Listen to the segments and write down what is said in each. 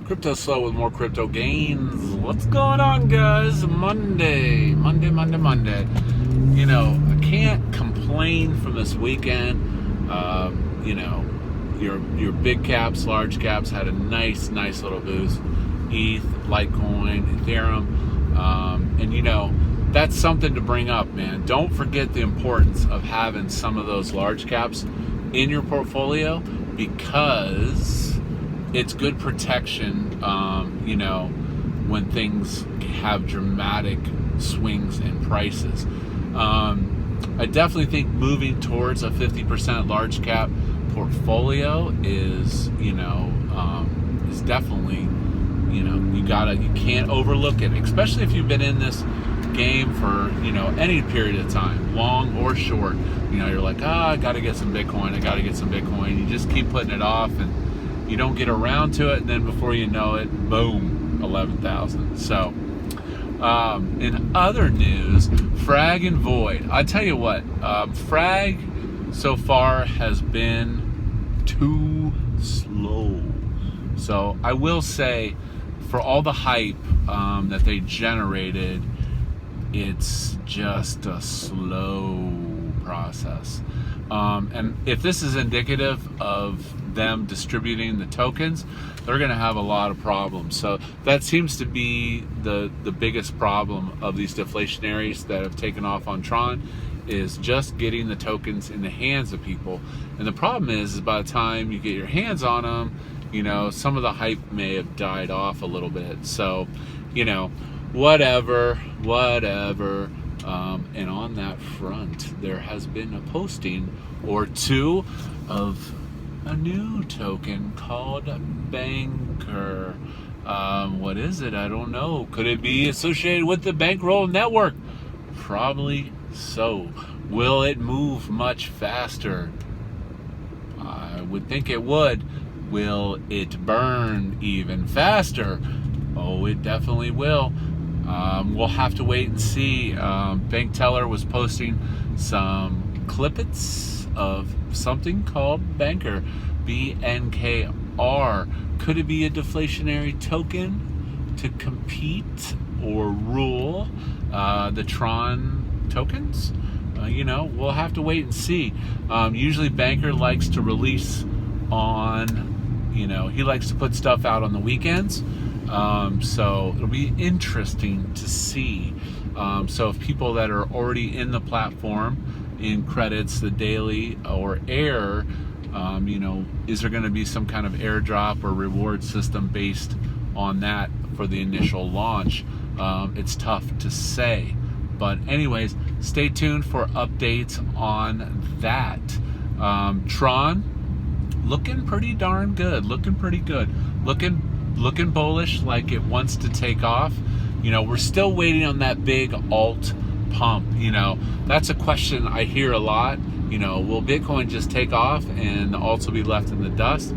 CryptoSLO with more crypto gains. What's going on, guys? Monday. You know, I can't complain from this weekend. You know, your big caps, large caps had a nice little boost. ETH, Litecoin, Ethereum, and you know, that's something to bring up, man. Don't forget the importance of having some of those large caps in your portfolio, because it's good protection, you know, when things have dramatic swings in prices. I definitely think moving towards a 50% large cap portfolio is, you know, is definitely, you know, you can't overlook it, especially if you've been in this game for, you know, any period of time, long or short. You know, you're like, I gotta get some Bitcoin, you just keep putting it off, and you don't get around to it, and then before you know it, boom, 11,000. So in other news, Frag and Void, I tell you what, Frag so far has been too slow. So I will say, for all the hype that they generated, it's just a slow process. And if this is indicative of them distributing the tokens, they're going to have a lot of problems. So that seems to be the biggest problem of these deflationaries that have taken off on Tron, is just getting the tokens in the hands of people. And the problem is by the time you get your hands on them, you know, some of the hype may have died off a little bit. So, you know, whatever. And on that front, there has been a posting or two of a new token called Banker. What is it? I don't know. Could it be associated with the Bankroll network? Probably so. Will it move much faster? I would think it would. Will it burn even faster? Oh, it definitely will. We'll have to wait and see. Bank Teller was posting some clippets of something called Banker, BNKR. Could it be a deflationary token to compete or rule the Tron tokens? You know, we'll have to wait and see. Usually Banker likes to release on, you know, he likes to put stuff out on the weekends. So it'll be interesting to see. So if people that are already in the platform, in credits, the daily or air, you know, is there going to be some kind of airdrop or reward system based on that for the initial launch? It's tough to say. But anyways, stay tuned for updates on that. Tron, looking pretty darn good. Looking bullish, like it wants to take off. You know, we're still waiting on that big alt pump. You know, that's a question I hear a lot. You know, will Bitcoin just take off and the alts will be left in the dust?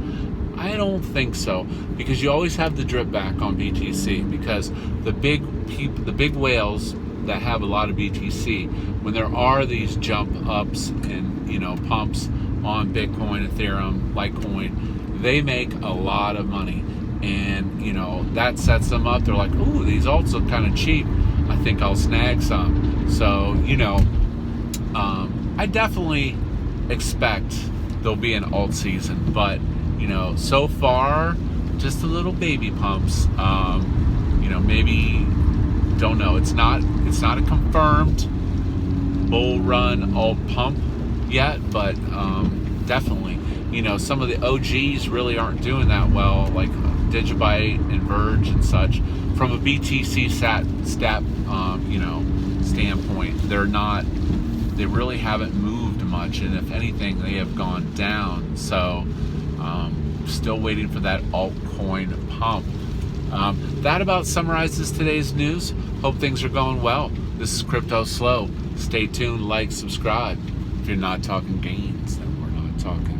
I don't think so, because you always have the drip back on BTC, because the big whales that have a lot of BTC, when there are these jump ups and, you know, pumps on Bitcoin, Ethereum, Litecoin, they make a lot of money. And, you know, that sets them up. They're like, ooh, these alts look kind of cheap. I think I'll snag some. So, you know, I definitely expect there'll be an alt season. But, you know, so far, just a little baby pumps. You know, maybe, don't know. It's not a confirmed bull run alt pump yet. But definitely, you know, some of the OGs really aren't doing that well, like Digibyte and Verge and such. From a BTC stat you know, standpoint, they really haven't moved much, and if anything, they have gone down. So still waiting for that altcoin pump. That about summarizes today's news. Hope things are going well. This is CryptoSLO. Stay tuned, like, subscribe. If you're not talking gains, then we're not talking